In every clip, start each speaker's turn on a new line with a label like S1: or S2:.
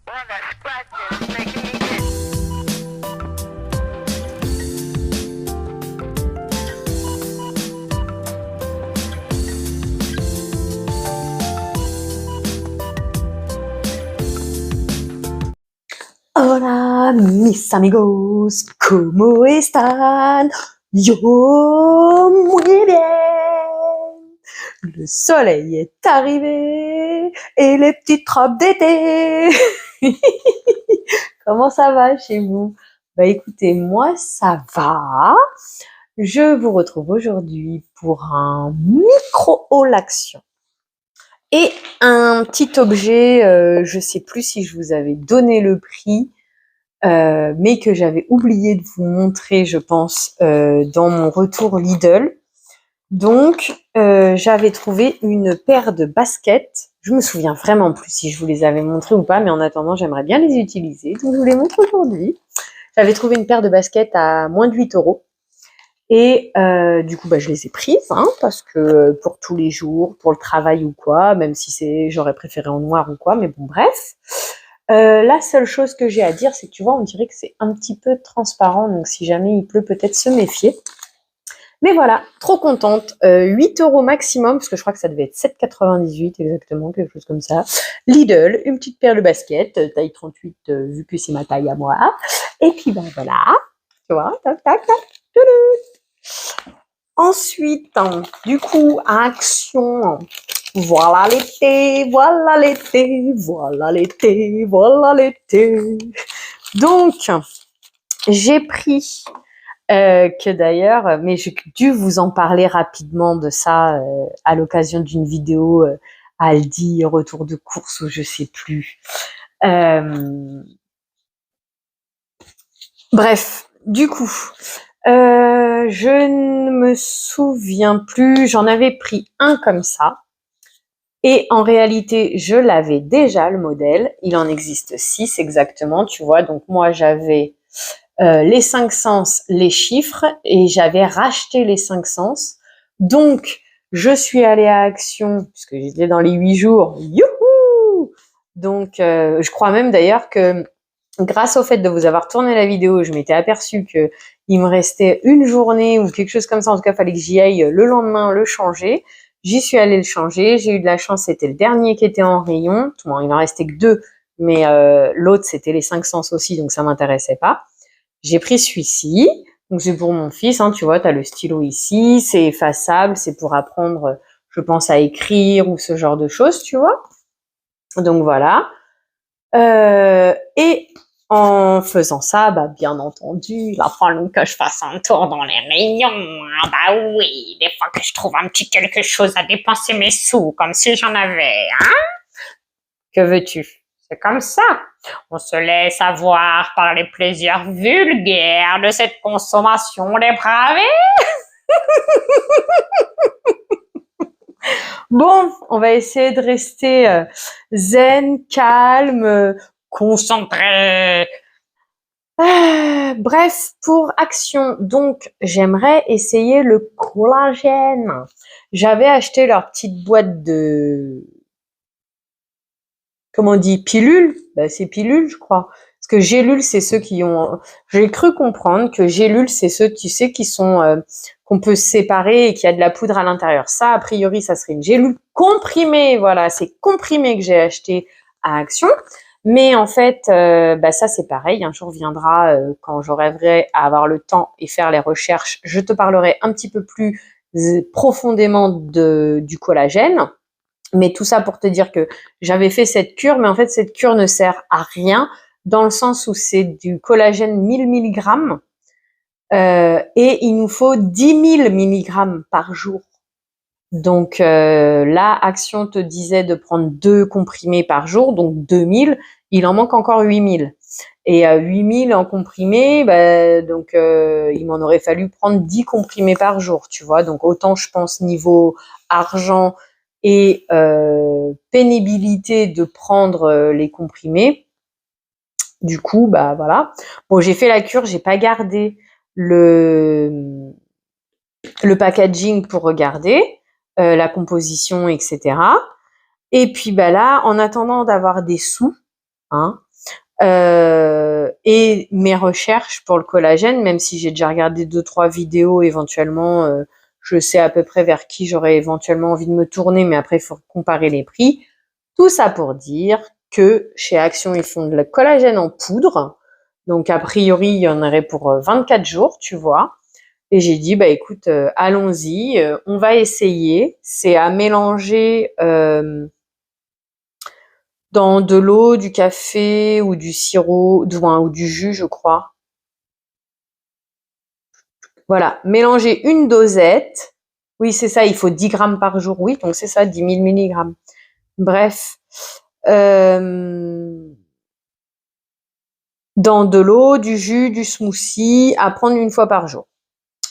S1: Hola, mis amigos, ¿cómo están? Yo muy bien. Le soleil est arrivé et les petites robes d'été. Comment ça va chez vous? Bah écoutez, moi ça va. Je vous retrouve aujourd'hui pour un micro-haul action. Et un petit objet, je sais plus si je vous avais donné le prix, mais que j'avais oublié de vous montrer, je pense, dans mon retour Lidl. Donc, j'avais trouvé une paire de baskets. Je me souviens vraiment plus si je vous les avais montrées ou pas, mais en attendant, j'aimerais bien les utiliser. Donc, je vous les montre aujourd'hui. J'avais trouvé une paire de baskets à moins de 8 €. Et du coup, je les ai prises, hein, parce que pour tous les jours, pour le travail ou quoi, même si j'aurais préféré en noir ou quoi, mais bon, bref. La seule chose que j'ai à dire, c'est que tu vois, on dirait que c'est un petit peu transparent, donc si jamais il pleut, peut-être se méfier. Mais voilà, trop contente. 8 € maximum, parce que je crois que ça devait être 7,98 exactement, quelque chose comme ça. Lidl, une petite paire de baskets, taille 38, vu que c'est ma taille à moi. Et puis voilà, tu vois, tac, tac, tac, toulou. Ensuite, du coup, action. Voilà l'été, voilà l'été, voilà l'été, voilà l'été. Donc, j'ai pris, que d'ailleurs, mais j'ai dû vous en parler rapidement de ça à l'occasion d'une vidéo Aldi, retour de course ou je sais plus. Bref, du coup, je ne me souviens plus, j'en avais pris un comme ça. Et en réalité, je l'avais déjà, le modèle. Il en existe 6 exactement, tu vois. Donc moi, j'avais les 5 sens, les chiffres, et j'avais racheté les 5 sens. Donc, je suis allée à Action, puisque j'étais dans les 8 jours. Youhou! Donc, je crois même d'ailleurs que grâce au fait de vous avoir tourné la vidéo, je m'étais aperçue que il me restait une journée ou quelque chose comme ça. En tout cas, il fallait que j'y aille le lendemain le changer. J'y suis allée le changer. J'ai eu de la chance, c'était le dernier qui était en rayon. Bon, il en restait que 2, mais l'autre, c'était les 5 sens aussi, donc ça m'intéressait pas. J'ai pris celui-ci. Donc, c'est pour mon fils, hein, tu vois, tu as le stylo ici. C'est effaçable, c'est pour apprendre, je pense, à écrire ou ce genre de choses, tu vois. Donc, voilà. Et en faisant ça, bien entendu, il va falloir que je fasse un tour dans les rayons. Bah oui, des fois que je trouve un petit quelque chose à dépenser mes sous, comme si j'en avais, hein. Que veux-tu? C'est comme ça. On se laisse avoir par les plaisirs vulgaires de cette consommation dépravée. Bon, on va essayer de rester zen, calme, concentré. Bref, pour action, donc j'aimerais essayer le collagène. J'avais acheté leur petite boîte de, comment on dit, pilules. C'est pilules, je crois. Parce que gélules, c'est ceux qui ont. J'ai cru comprendre que gélules, c'est ceux, tu sais, qui sont qu'on peut séparer et qui a de la poudre à l'intérieur. Ça, a priori, ça serait une gélule comprimée. Voilà, c'est comprimé que j'ai acheté à Action. Mais en fait, ça c'est pareil. Un jour viendra quand j'arriverai à avoir le temps et faire les recherches. Je te parlerai un petit peu plus profondément du collagène. Mais tout ça pour te dire que j'avais fait cette cure, mais en fait cette cure ne sert à rien dans le sens où c'est du collagène 1000 mg et il nous faut 10 000 mg par jour. Donc là, Action te disait de prendre 2 comprimés par jour, donc 2000. Il en manque encore 8000. Et 8000 en comprimés, donc il m'en aurait fallu prendre 10 comprimés par jour, tu vois. Donc autant je pense niveau argent et pénibilité de prendre les comprimés. Du coup, voilà. Bon, j'ai fait la cure, j'ai pas gardé le packaging pour regarder la composition, etc. Et puis là, en attendant d'avoir des sous, hein, Et mes recherches pour le collagène, même si j'ai déjà regardé 2-3 vidéos éventuellement, je sais à peu près vers qui j'aurais éventuellement envie de me tourner, mais après il faut comparer les prix. Tout ça pour dire que chez Action, ils font de la collagène en poudre. Donc a priori, il y en aurait pour 24 jours, tu vois. Et j'ai dit, bah écoute, allons-y, on va essayer. C'est à mélanger dans de l'eau, du café ou du sirop, ou du jus, je crois. Voilà, mélanger une dosette. Oui, c'est ça, il faut 10 grammes par jour. Oui, donc c'est ça, 10 000 milligrammes. Bref. Dans de l'eau, du jus, du smoothie, à prendre une fois par jour.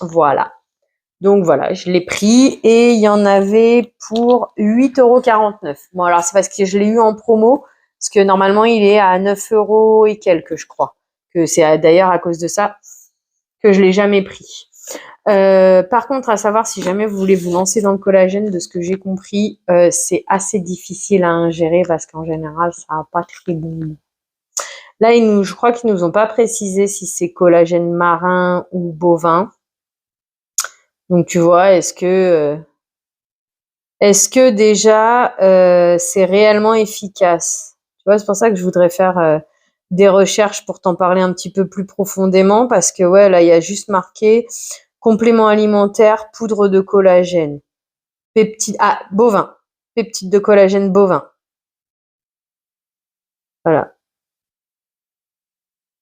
S1: Voilà. Donc voilà, je l'ai pris et il y en avait pour 8,49 €. Bon, alors c'est parce que je l'ai eu en promo, parce que normalement il est à 9 € et quelques, je crois. Que c'est d'ailleurs à cause de ça que je l'ai jamais pris. Par contre, à savoir si jamais vous voulez vous lancer dans le collagène, de ce que j'ai compris, c'est assez difficile à ingérer parce qu'en général, ça n'a pas très bon. Là, je crois qu'ils nous ont pas précisé si c'est collagène marin ou bovin. Donc tu vois, est-ce que déjà c'est réellement efficace? Tu vois, c'est pour ça que je voudrais faire des recherches pour t'en parler un petit peu plus profondément parce que ouais, là il y a juste marqué complément alimentaire, poudre de collagène, peptide bovin, peptide de collagène bovin. Voilà.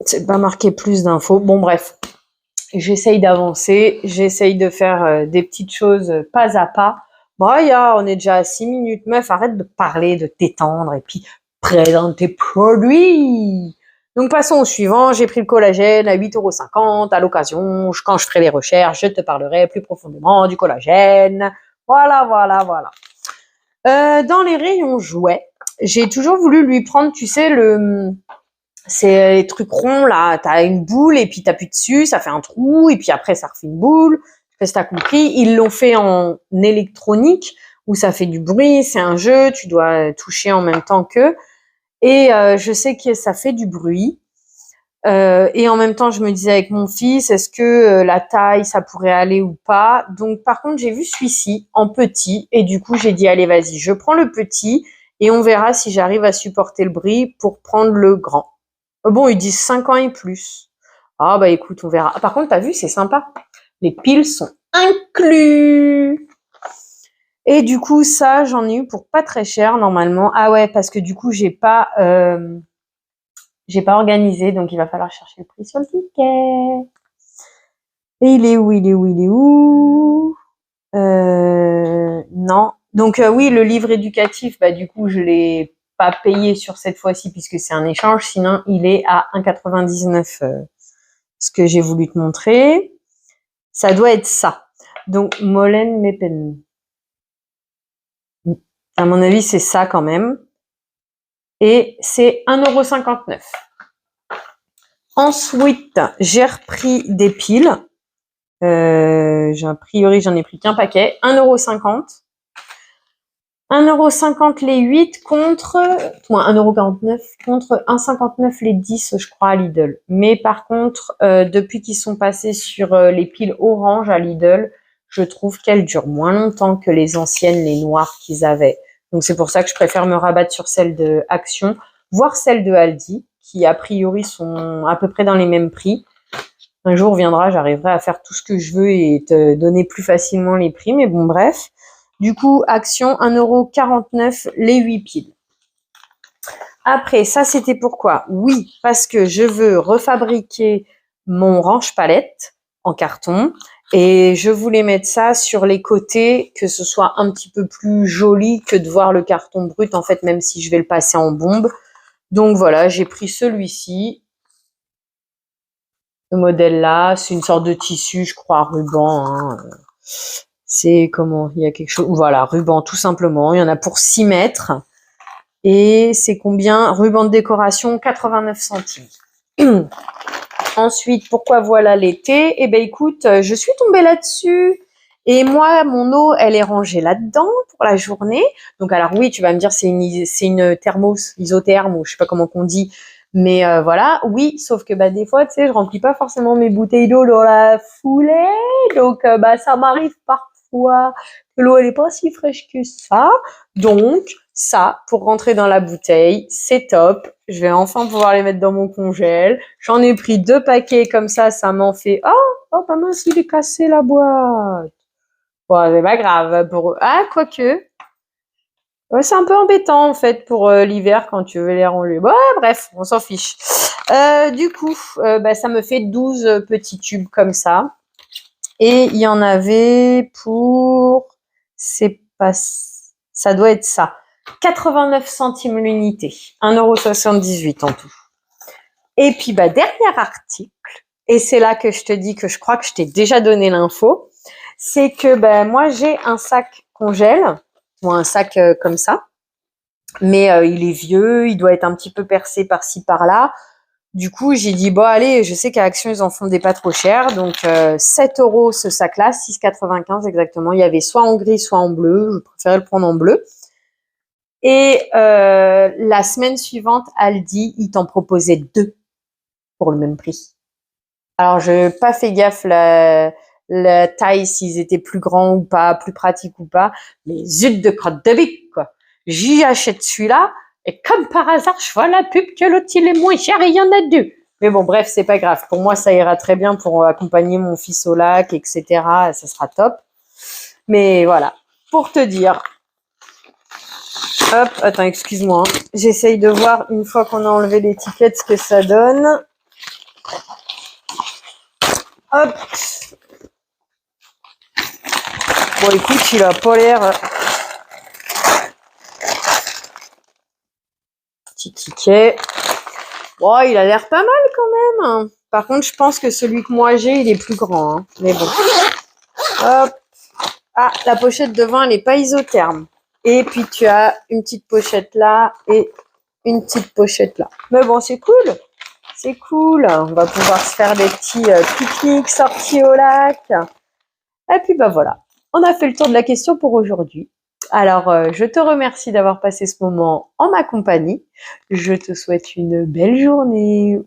S1: C'est pas marqué plus d'infos. Bon bref, j'essaye d'avancer, j'essaye de faire des petites choses pas à pas. Braya, on est déjà à 6 minutes. Meuf, arrête de parler, de t'étendre et puis présente tes produits. Donc passons au suivant. J'ai pris le collagène à 8,50 € à l'occasion. Quand je ferai les recherches, je te parlerai plus profondément du collagène. Voilà, voilà, voilà. Dans les rayons jouets, j'ai toujours voulu lui prendre, tu sais, c'est les trucs ronds là, t'as une boule et puis t'appuies dessus, ça fait un trou et puis après ça refait une boule. Je sais pas si t'as compris. Ils l'ont fait en électronique où ça fait du bruit, c'est un jeu, tu dois toucher en même temps qu'eux. Et je sais que ça fait du bruit. Et en même temps, je me disais avec mon fils, est-ce que la taille, ça pourrait aller ou pas? Donc par contre, j'ai vu celui-ci en petit et du coup, j'ai dit allez, vas-y, je prends le petit et on verra si j'arrive à supporter le bruit pour prendre le grand. Bon, ils disent 5 ans et plus. Ah bah écoute, on verra. Par contre, t'as vu, c'est sympa. Les piles sont inclus. Et du coup, ça, j'en ai eu pour pas très cher normalement. Ah ouais, parce que du coup, j'ai pas organisé, donc il va falloir chercher le prix sur le ticket. Et il est où? Il est où? Il est où? Non. Donc oui, le livre éducatif, bah du coup, je l'ai pas payé sur cette fois-ci puisque c'est un échange. Sinon, il est à 1,99 €. Ce que j'ai voulu te montrer, ça doit être ça. Donc Molen Mepen. À mon avis, c'est ça quand même. Et c'est 1,59 €. Ensuite, j'ai repris des piles. A priori, j'en ai pris qu'un paquet. 1,50 €. 1,50 € les 8 contre, 1,49 € contre 1,59 € les 10, je crois, à Lidl. Mais par contre, depuis qu'ils sont passés sur les piles orange à Lidl, je trouve qu'elles durent moins longtemps que les anciennes, les noires qu'ils avaient. Donc c'est pour ça que je préfère me rabattre sur celles de Action, voire celles de Aldi, qui a priori sont à peu près dans les mêmes prix. Un jour viendra, j'arriverai à faire tout ce que je veux et te donner plus facilement les prix, mais bon, bref. Du coup, Action, 1,49 € les 8 piles. Après, ça, c'était pourquoi? Oui, parce que je veux refabriquer mon range-palette en carton et je voulais mettre ça sur les côtés, que ce soit un petit peu plus joli que de voir le carton brut, en fait, même si je vais le passer en bombe. Donc voilà, j'ai pris celui-ci. Ce modèle-là, c'est une sorte de tissu, je crois, ruban. Hein. C'est comment? Il y a quelque chose. Voilà, ruban, tout simplement. Il y en a pour 6 mètres. Et c'est combien? Ruban de décoration, 89 centimes. Ensuite, pourquoi voilà l'été? Eh ben, écoute, je suis tombée là-dessus. Et moi, mon eau, elle est rangée là-dedans pour la journée. Donc, alors oui, tu vas me dire, c'est une thermos, isotherme, ou je sais pas comment qu'on dit. Mais voilà, oui, sauf que des fois, tu sais, je remplis pas forcément mes bouteilles d'eau dans la foulée, donc ça m'arrive parfois que l'eau elle est pas si fraîche que ça. Donc ça, pour rentrer dans la bouteille, c'est top. Je vais enfin pouvoir les mettre dans mon congèle. J'en ai pris 2 paquets comme ça m'en fait. Oh, pas mince, il est cassé la boîte. Bon, c'est pas grave pour eux. Ah, quoique. Ouais, c'est un peu embêtant en fait pour l'hiver quand tu veux les ranger. Bon, bref, on s'en fiche. Du coup, ça me fait 12 petits tubes comme ça. Et il y en avait pour... C'est pas... Ça doit être ça. 89 centimes l'unité. 1,78 € en tout. Et puis, dernier article, et c'est là que je te dis que je crois que je t'ai déjà donné l'info, c'est que moi, j'ai un sac congèle, ou un sac comme ça, mais il est vieux, il doit être un petit peu percé par-ci, par-là. Du coup, j'ai dit, bon, allez, je sais qu'à Action, ils en font des pas trop chers. Donc, 7 € ce sac-là, 6,95 exactement. Il y avait soit en gris, soit en bleu. Je préférais le prendre en bleu. Et la semaine suivante, Aldi, ils t'en proposaient 2 pour le même prix. Alors, je n'ai pas fait gaffe la taille, s'ils étaient plus grands ou pas, plus pratiques ou pas. Mais zut de crotte de bique, quoi. J'y achète celui-là. Et comme par hasard, je vois la pub que l'autre, il est moins cher et il y en a 2. Mais bon, bref, c'est pas grave. Pour moi, ça ira très bien pour accompagner mon fils au lac, etc. Ça sera top. Mais voilà, pour te dire. Hop, attends, excuse-moi. J'essaye de voir, une fois qu'on a enlevé l'étiquette, ce que ça donne. Hop. Bon, écoute, il a pas l'air... Petit ticket. Oh, il a l'air pas mal quand même. Par contre, je pense que celui que moi j'ai, il est plus grand. Hein. Mais bon. Hop. Ah, la pochette devant, elle n'est pas isotherme. Et puis, tu as une petite pochette là et une petite pochette là. Mais bon, c'est cool. C'est cool. On va pouvoir se faire des petits pique-niques sortis au lac. Et puis, voilà. On a fait le tour de la question pour aujourd'hui. Alors, je te remercie d'avoir passé ce moment en ma compagnie. Je te souhaite une belle journée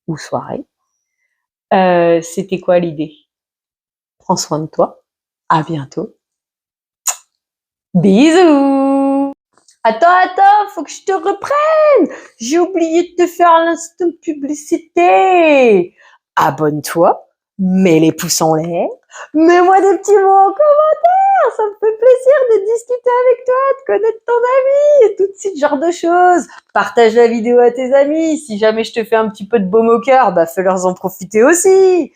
S1: ou soirée. C'était quoi l'idée? Prends soin de toi. À bientôt. Bisous! Attends, faut que je te reprenne! J'ai oublié de te faire l'instant publicité! Abonne-toi, mets les pouces en l'air, mets-moi des petits mots en commentaire, ça me fait plaisir de discuter avec toi, de connaître ton ami et tout ce genre de choses. Partage la vidéo à tes amis, si jamais je te fais un petit peu de baume au cœur, fais-leur en profiter aussi.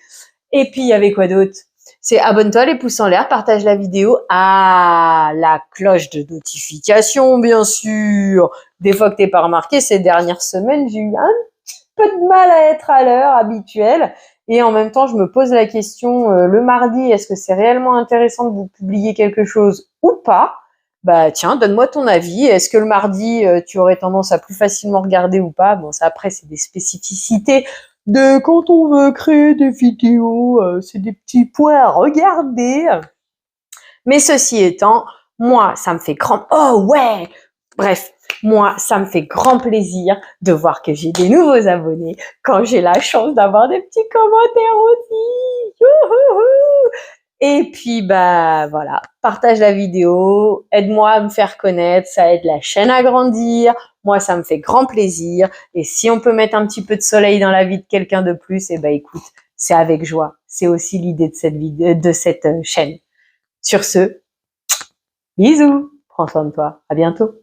S1: Et puis, il y avait quoi d'autre? C'est abonne-toi, les pouces en l'air, partage la vidéo. Ah, la cloche de notification, bien sûr. Des fois que t'es pas remarqué, ces dernières semaines, j'ai eu un petit peu de mal à être à l'heure habituelle. Et en même temps, je me pose la question, le mardi, est-ce que c'est réellement intéressant de vous publier quelque chose ou pas? Tiens, donne-moi ton avis. Est-ce que le mardi, tu aurais tendance à plus facilement regarder ou pas? Bon, ça après, c'est des spécificités de quand on veut créer des vidéos, c'est des petits points à regarder. Mais ceci étant, moi, ça me fait Oh ouais! Bref, moi, ça me fait grand plaisir de voir que j'ai des nouveaux abonnés quand j'ai la chance d'avoir des petits commentaires aussi. Youhouhou! Et puis, voilà, partage la vidéo, aide-moi à me faire connaître, ça aide la chaîne à grandir. Moi, ça me fait grand plaisir. Et si on peut mettre un petit peu de soleil dans la vie de quelqu'un de plus, écoute, c'est avec joie. C'est aussi l'idée de cette vidéo, de cette chaîne. Sur ce, bisous, prends soin de toi, à bientôt.